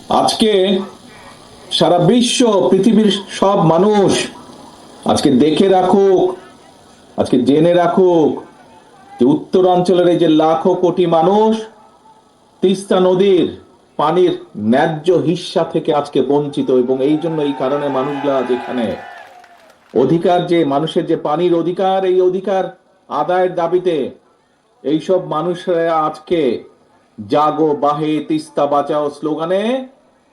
আজকে সারা বিশ্ব, পৃথিবীর সব মানুষ আজকে দেখে রাখুক, আজকে জেনে রাখুক যে উত্তরাঞ্চলের এই যে লাখো কোটি মানুষ তিস্তা নদীর পানির ন্যায্য হিস্সা থেকে আজকে বঞ্চিত, এবং এই জন্য এই কারণে মানুষগুলা যেখানে অধিকার, যে মানুষের যে পানির অধিকার, এই অধিকার আদায়ের দাবিতে এইসব মানুষরা আজকে জাগো বাহে তিস্তা বাঁচাও স্লোগানে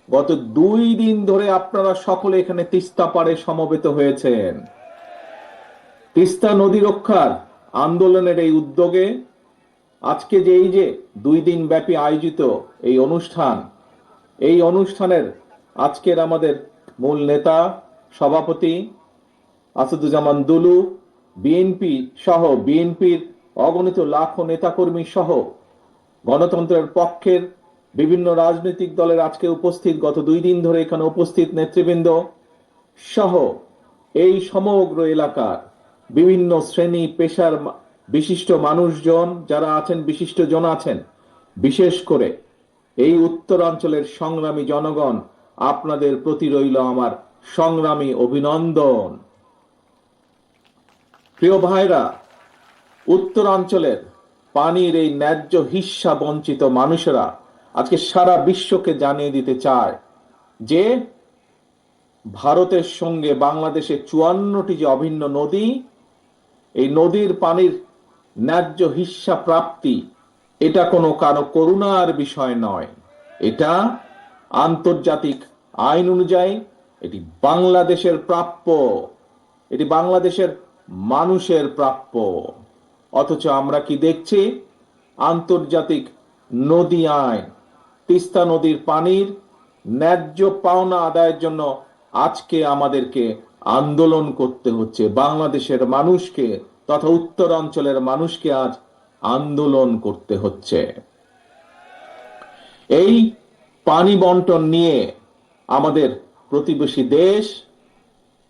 গত 2 দিন ধরে আপনারা সকলে এখানে তিস্তা পাড়ে সমবেত হয়েছেন। তিস্তা নদী রক্ষার আন্দোলনের এই উদ্যোগে আজকে যে এই যে 2 দিন ব্যাপী আয়োজিত এই অনুষ্ঠানের আজকের আমাদের মূল নেতা, সভাপতি আসাদুজ্জামান দুলু, বিএনপি সহ বিএনপির অগণিত লাখো নেতাকর্মী সহ গণতন্ত্রের পক্ষের বিভিন্ন রাজনৈতিক দলের আজকে উপস্থিত, গত 2 দিন ধরে এখানে উপস্থিত নেতৃবৃন্দ সহ এই সমগ্র এলাকার বিভিন্ন শ্রেণী পেশার বিশিষ্ট মানুষজন যারা আছেন, বিশিষ্টজন আছেন, বিশেষ করে এই উত্তরাঞ্চলের সংগ্রামী জনগণ, আপনাদের প্রতি রইল আমার সংগ্রামী অভিনন্দন। প্রিয় ভাইরা, উত্তরাঞ্চলের পানির এই ন্যায্য হিস্সা বঞ্চিত মানুষেরা আজকে সারা বিশ্বকে জানিয়ে দিতে চায় যে ভারতের সঙ্গে বাংলাদেশের 54টি যে অভিন্ন নদী, এই নদীর পানির ন্যায্য হিস্সা প্রাপ্তি এটা কোনো কারো করুণার বিষয় নয়। এটা আন্তর্জাতিক আইন অনুযায়ী এটি বাংলাদেশের প্রাপ্য, এটি বাংলাদেশের মানুষের প্রাপ্য। অথচ আমরা কি দেখছি? আন্তর্জাতিক নদী আইন, তিস্তা নদীর পানির ন্যায্য পাওনা আদায়ের জন্য আজকে আমাদেরকে আন্দোলন করতে হচ্ছে। বাংলাদেশের মানুষকে তথা উত্তরাঞ্চলের মানুষকে আজ আন্দোলন করতে হচ্ছে। এই পানি বন্টন নিয়ে আমাদের প্রতিবেশী দেশ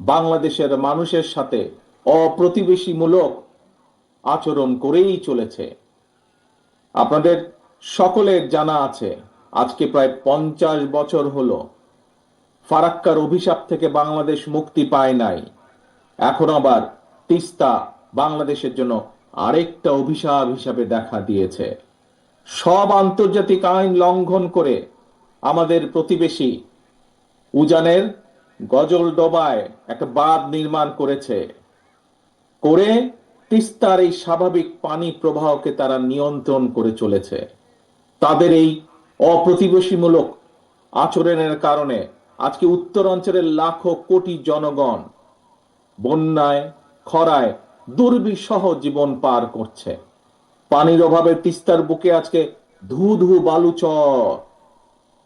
বাংলাদেশের মানুষের সাথে অপ্রতিবেশীমূলক আচরণ করেই চলেছে। আপনাদের সকলের জানা আছে, আজকে প্রায় 50 বছর হলো ফারাক্কার অভিশাপ থেকে বাংলাদেশ মুক্তি পায় নাই। এখন আবার তিস্তা বাংলাদেশের জন্য আরেকটা অভিশাপ হিসাবে দেখা দিয়েছে। সব আন্তর্জাতিক আইন লঙ্ঘন করে আমাদের প্রতিবেশী উজানের গজলডোবায় একটা বাঁধ নির্মাণ করেছে, করে তিস্তার এই স্বাভাবিক পানি প্রবাহকে তারা নিয়ন্ত্রণ করে চলেছে। তাদের এই অপ্রতিবেশীমূলক আচরণের কারণে আজকে উত্তরাঞ্চলের লাখো কোটি জনগণ বন্যায়, খরায় দুর্বিষহ জীবন পার করছে। পানির অভাবে তিস্তার বুকে আজকে ধু ধু বালুচর।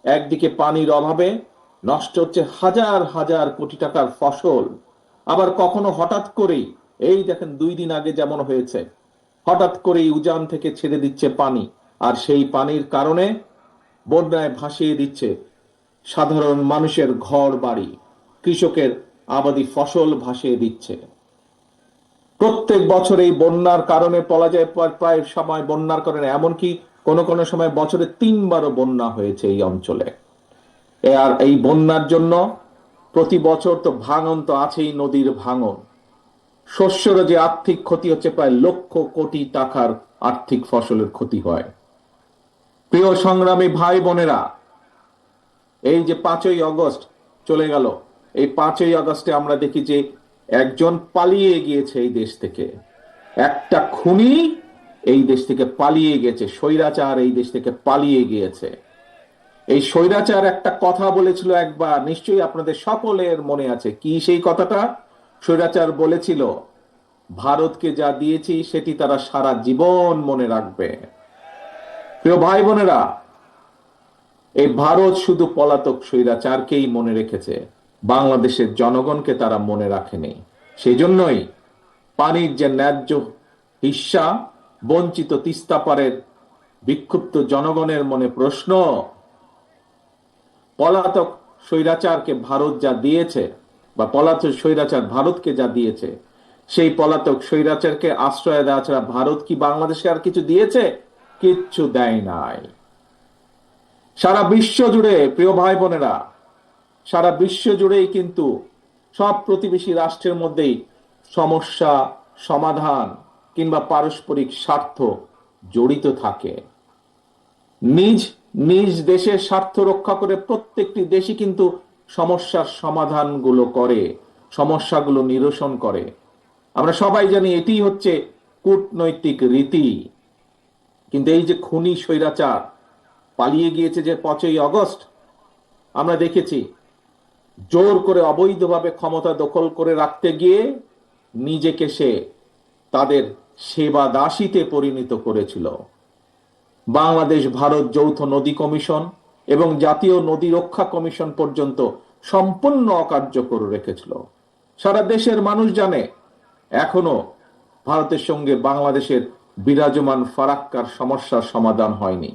একদিকে পানির অভাবে নষ্ট হচ্ছে হাজার হাজার কোটি টাকার ফসল, আবার কখনো হঠাৎ করেই, এই দেখেন 2 দিন আগে যেমন হয়েছে, হঠাৎ করেই উজান থেকে ছেড়ে দিচ্ছে পানি, আর সেই পানির কারণে বন্যায় ভাসিয়ে দিচ্ছে সাধারণ মানুষের ঘর বাড়ি, কৃষকের আবাদি ফসল ভাসিয়ে দিচ্ছে। প্রত্যেক বছর এই বন্যার কারণে বলা যায় প্রায় সময় বন্যার কারণে এমনকি কোনো কোনো সময় বছরে 3বারও বন্যা হয়েছে এই অঞ্চলে। আর এই বন্যার জন্য প্রতি বছর তো ভাঙন তো আছেই, নদীর ভাঙন, শস্যেরও যে আর্থিক ক্ষতি হচ্ছে, প্রায় লক্ষ কোটি টাকার আর্থিক ফসলের ক্ষতি হয়। প্রিয় সংগ্রামী ভাই বোনেরা, এই যে 5ই আগস্ট চলে গেল, এই 5ই আগস্টে আমরা দেখি যে একজন পালিয়ে গিয়েছে এই দেশ থেকে, একটা খুনি এই দেশ থেকে পালিয়ে গেছে, স্বৈরাচার এই দেশ থেকে পালিয়ে গিয়েছে। এই স্বৈরাচার একটা কথা বলেছিল একবার, নিশ্চয়ই আপনাদের সকলের মনে আছে। কি সেই কথাটা? স্বৈরাচার বলেছিল, ভারতকে যা দিয়েছি সেটি তারা সারা জীবন মনে রাখবে। প্রিয় ভাই বোনেরা, এই ভারত শুধু পলাতক স্বৈরাচারকেই মনে রেখেছে, বাংলাদেশের জনগণকে তারা মনে রাখেনি। সেই জন্যই পানির যে ন্যায্য হিস্সা বঞ্চিত তিস্তা পারের বিক্ষুব্ধ জনগণের মনে প্রশ্ন, পলাতক স্বৈরাচারকে ভারত যা দিয়েছে, বা পলাতক স্বৈরাচার ভারতকে যা দিয়েছে, সেই পলাতক স্বৈরাচারকে আশ্রয় দেওয়া ছাড়া ভারত কি বাংলাদেশকে আর কিছু দিয়েছে? কিচ্ছু দেয় নাই। সারা বিশ্ব জুড়ে, প্রিয় ভাই বোনেরা, সারা বিশ্ব জুড়েই কিন্তু সব প্রতিবেশী রাষ্ট্রের মধ্যেই সমস্যা সমাধান কিংবা পারস্পরিক স্বার্থ জড়িত থাকে। নিজ নিজ দেশের স্বার্থ রক্ষা করে প্রত্যেকটি দেশই কিন্তু সমস্যার সমাধানগুলো করে, সমস্যাগুলো নিরসন করে। আমরা সবাই জানি এটি হচ্ছে কূটনৈতিক রীতি। কিন্তু এই যে খুনি স্বৈরাচার পালিয়ে গিয়েছে যে 5ই আগস্ট, আমরা দেখেছি জোর করে অবৈধভাবে ক্ষমতা দখল করে রাখতে গিয়ে নিজেকে সে তাদের সেবা দাসীতে পরিণত করেছিল। বাংলাদেশ ভারত যৌথ নদী কমিশন এবং জাতীয় নদী রক্ষা কমিশন পর্যন্ত সম্পূর্ণ অকার্যকর রেখেছিল। সারা দেশের মানুষ জানে এখনো ভারতের সঙ্গে বাংলাদেশের বিরাজমান ফারাক্কার সমস্যার সমাধান হয়নি।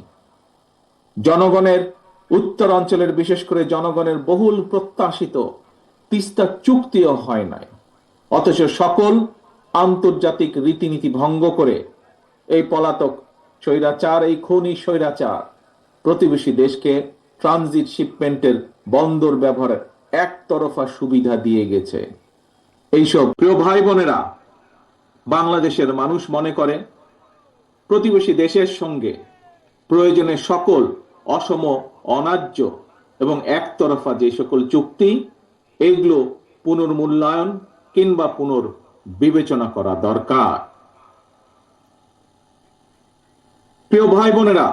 জনগণের উত্তর অঞ্চলের, বিশেষ করে জনগণের বহুল প্রত্যাশিত তিস্তা চুক্তিও হয় নাই। অথচ সকল আন্তর্জাতিক রীতিনীতি ভঙ্গ করে এই পলাতক স্বৈরাচার, এই খনি স্বৈরাচার প্রতিবেশী দেশকে ট্রানজিট শিপমেন্টের বন্দর ব্যবহারের একতরফা সুবিধা দিয়ে গেছে। এইসব প্রিয় ভাই বোনেরা, বাংলাদেশের মানুষ মনে করে প্রতিবেশী দেশের সঙ্গে প্রয়োজনে সকল অসম, অন্যায্য এবং একতরফা যে সকল চুক্তি, এগুলো পুনর্মূল্যায়ন কিংবা পুনর্বিবেচনা করা দরকার। প্রিয় ভাই বোনেরা,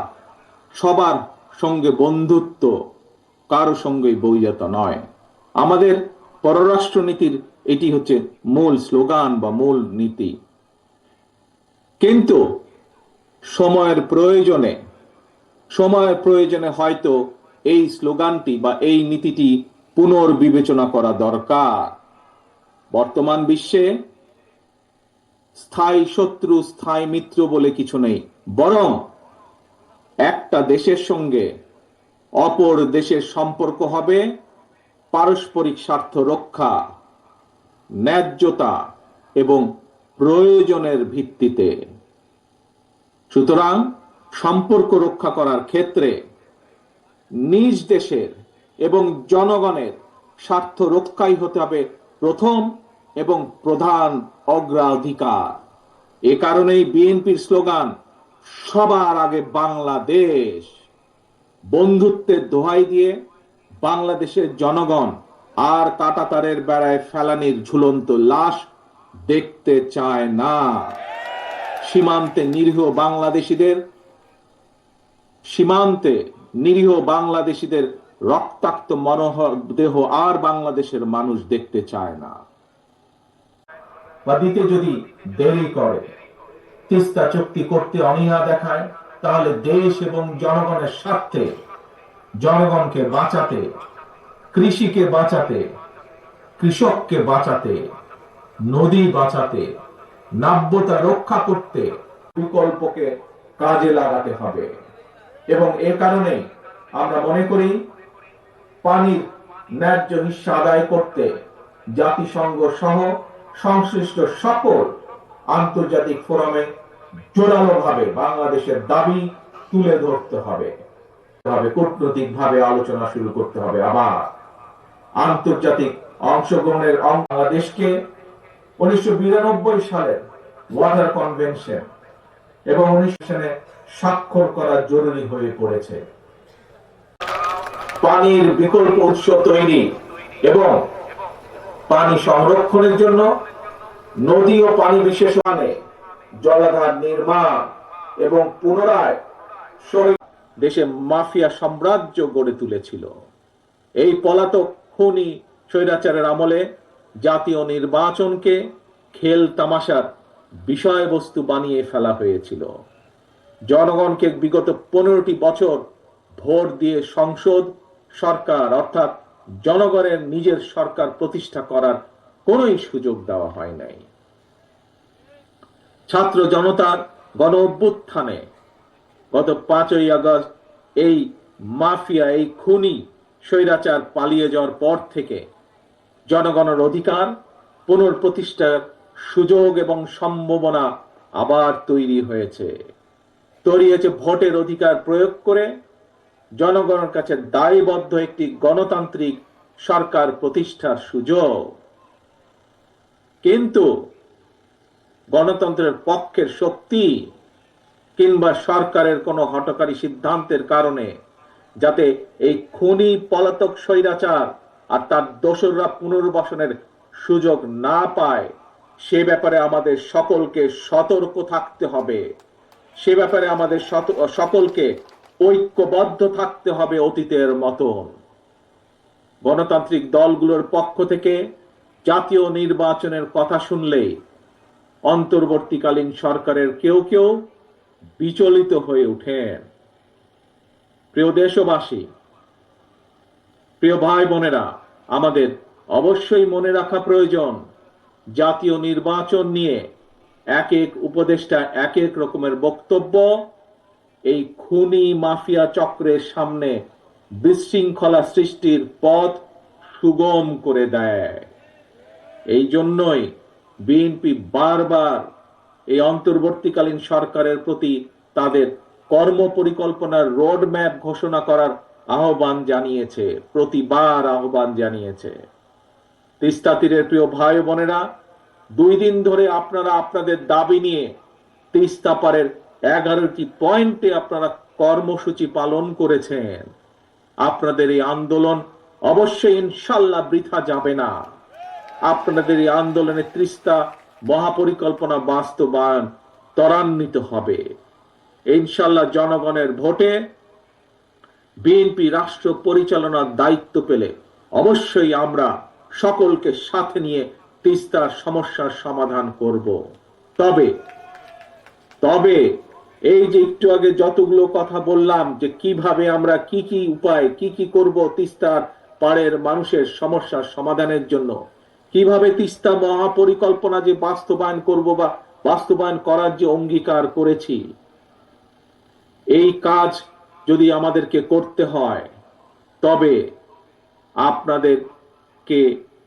সবার সঙ্গে বন্ধুত্ব, কারো সঙ্গেই বৈরিতা নয়। আমাদের পররাষ্ট্র নীতির এটি হচ্ছে মূল স্লোগান বা মূল নীতি। কিন্তু সময়ের প্রয়োজনে হয়তো এই স্লোগানটি বা এই নীতিটি পুনর্বিবেচনা করা দরকার। বর্তমান বিশ্বে স্থায়ী শত্রু, স্থায়ী মিত্র বলে কিছু নেই, বরং একটা দেশের সঙ্গে অপর দেশের সম্পর্ক হবে পারস্পরিক স্বার্থ রক্ষা, ন্যায্যতা এবং প্রয়োজনের ভিত্তিতে। সুতরাং সম্পর্ক রক্ষা করার ক্ষেত্রে নিজ দেশের এবং জনগণের স্বার্থ রক্ষাই হতে হবে প্রথম এবং প্রধান অগ্রাধিকার। এ কারণেই বিএনপির স্লোগান সবার আগে বাংলাদেশ। বন্ধুত্বের দোহাই দিয়ে বাংলাদেশের জনগণ আর কাঁটাতারের বেড়ায় ফেলানির ঝুলন্ত লাশ দেখতে চায় না। সীমান্তে নিরীহ বাংলাদেশিদের রক্তাক্ত মরদেহ আর বাংলাদেশের মানুষ দেখতে চায় না। বা দিতে যদি দেরি করে, তিস্তা চুক্তি করতে অনীহা দেখায়, তাহলে দেশ এবং জনগণের স্বার্থে, জনগণকে বাঁচাতে, কৃষিকে বাঁচাতে, কৃষককে বাঁচাতে, নদী বাঁচাতে, নাব্যতা রক্ষা করতে বিকল্পকে কাজে লাগাতে হবে। এবং এ কারণে আমরা মনে করি পানির ন্যায্য হিস্সা আদায় করতে জাতিসংঘ সহ সংশ্লিষ্ট সকল আন্তর্জাতিক ফোরামে জোরালোভাবে বাংলাদেশের দাবি তুলে ধরতে হবে। কূটনৈতিকভাবে আলোচনা শুরু করতে হবে। আবার আন্তর্জাতিক অংশগ্রহণের বাংলাদেশকে 1992 সালের ওয়াটার কনভেনশন এবং 19 সালে স্বাক্ষর করা জরুরি হয়ে পড়েছে। পানির বিকল্প উৎস তৈরি এবং পানি সংরক্ষণের জন্য নদী ও পানি বিশেষণে জলাধার নির্মাণ এবং পুনরায় দেশে মাফিয়া সাম্রাজ্য গড়ে তুলেছিল। এই পলাতক খনি স্বৈরাচারের আমলে জাতীয় নির্বাচনকে খেল তামাশার বিষয়বস্তু বানিয়ে ফেলা হয়েছিল। জনগণকে বিগত 15টি বছর ভোট দিয়ে সংসদ সরকার অর্থাৎ জনগণের নিজের সরকার প্রতিষ্ঠা করার কোনোই সুযোগ দেওয়া হয় নাই। ছাত্র জনতার গণ অভ্যুত্থানে গত 5ই আগস্ট এই মাফিয়া, এই খুনি স্বৈরাচার পালিয়ে যাওয়ার পর থেকে জনগণের অধিকার পুনঃপ্রতিষ্ঠার সুযোগ এবং সম্ভাবনা আবার তৈরি হয়েছে। ভোটের অধিকার প্রয়োগ করে জনগণের কাছে দায়বদ্ধ একটি গণতান্ত্রিক সরকার প্রতিষ্ঠার সুযোগ। কিন্তু গণতন্ত্রের পক্ষের শক্তি কিংবা সরকারের কোনো হঠকারী সিদ্ধান্তের কারণে যাতে এই খুনি পলাতক স্বৈরাচার আর তার দোসররা পুনর্বাসনের সুযোগ না পায়, সে ব্যাপারে আমাদের সকলকে সতর্ক থাকতে হবে। সে ব্যাপারে আমাদের সকলকে ঐক্যবদ্ধ থাকতে হবে অতীতের মতন। গণতান্ত্রিক দলগুলোর পক্ষ থেকে জাতীয় নির্বাচনের কথা শুনলে অন্তর্বর্তীকালীন সরকারের কেউ কেউ বিচলিত হয়ে ওঠেন। প্রিয় দেশবাসী, প্রিয় ভাই বোনেরা, আমাদের অবশ্যই মনে রাখা প্রয়োজন, জাতীয় নির্বাচন নিয়ে এক এক উপদেষ্টা এক এক রকমের বক্তব্য এই খুনি মাফিয়া চক্রের সামনে বিশৃঙ্খলা সৃষ্টির পথ সুগম করে দেয়। এই জন্যই বিএনপি বারবার এই অন্তর্বর্তীকালীন সরকারের প্রতি তাদের কর্ম পরিকল্পনার রোড ম্যাপ ঘোষণা করার আহ্বান জানিয়েছে, প্রতিবার আহ্বান জানিয়েছে। তিস্তা তীরের প্রিয় ভাই বোনেরা, 2 দিন ধরে আপনারা আপনাদের দাবি নিয়ে তিস্তা পারের 11টি পয়েন্টে আপনারা কর্মসূচি পালন করেছেন। আপনাদের এই আন্দোলন অবশ্যই ইনশাল্লাহ বৃথা যাবে না। আপনাদের এই আন্দোলনে তিস্তা মহাপরিকল্পনা বাস্তবায়ন ত্বরান্বিত হবে ইনশাল্লাহ। জনগণের ভোটে বিএনপি রাষ্ট্র পরিচালনার দায়িত্ব পেলে অবশ্যই আমরা সকলকে সাথে নিয়ে তিস্তার সমস্যার সমাধান করব। তবে এই যে একটু আগে যতগুলো কথা বললাম যে কিভাবে আমরা কি কি উপায় কি করব তিস্তার পাড়ের মানুষের সমস্যার সমাধানের জন্য, কিভাবে তিস্তা মহাপরিকল্পনা যে বাস্তবায়ন করব বা বাস্তবায়ন করার যে অঙ্গীকার করেছি, এই কাজ যদি আমাদেরকে করতে হয় তবে আপনাদেরকে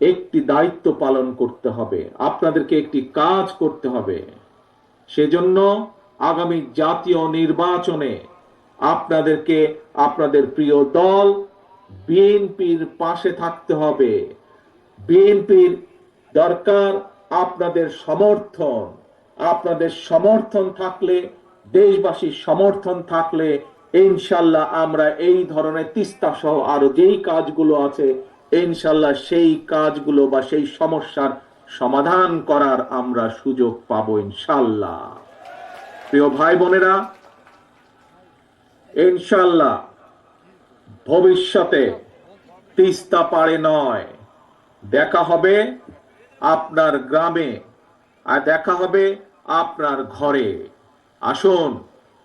একটি দায়িত্ব পালন করতে হবে, আপনাদেরকে একটি কাজ করতে হবে। সেজন্য আগামী জাতীয় নির্বাচনে আপনাদেরকে আপনাদের প্রিয় দল বিএনপির পাশে থাকতে হবে। বিএনপির দরকার আপনাদের সমর্থন। আপনাদের সমর্থন থাকলে, দেশবাসীর সমর্থন থাকলে ইনশাল্লাহ আমরা এই ধরনের তিস্তা সহ আরো যেই কাজগুলো আছে ইনশাল্লাহ সেই কাজগুলো বা সেই সমস্যার সমাধান করার আমরা সুযোগ পাবো ইনশাল্লাহ। প্রিয় ভাই বোনেরা, ইনশাল্লাহ ভবিষ্যতে তিস্তা পাড়ে নয়, দেখা হবে আপনার গ্রামে আর দেখা হবে আপনার ঘরে। আসুন,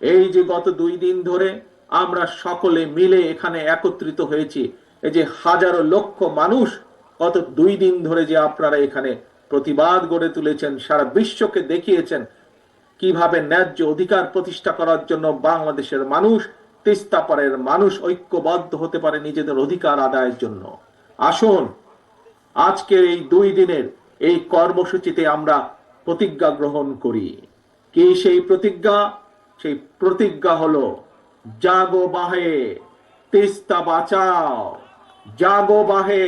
এই যে গত 2 দিন ধরে আমরা সকলে মিলে এখানে একত্রিত হয়েছি, এই যে হাজারো লক্ষ মানুষ গত 2 দিন ধরে যে আপনারা এখানে প্রতিবাদ গড়ে তুলেছেন, সারা বিশ্বকে দেখিয়েছেন কিভাবে ন্যায্য অধিকার প্রতিষ্ঠা করার জন্য বাংলাদেশের মানুষ, তিস্তা পাড়ের মানুষ ঐক্যবদ্ধ হতে পারে নিজেদের অধিকার আদায়ের জন্য। আসুন, আজকের এই 2 দিনের এই কর্মসূচিতে আমরা প্রতিজ্ঞা গ্রহণ করি। কি সেই প্রতিজ্ঞা? সেই প্রতিজ্ঞা হলো জাগো বাহে, তিস্তা বাঁচাও, জাগো বাহে।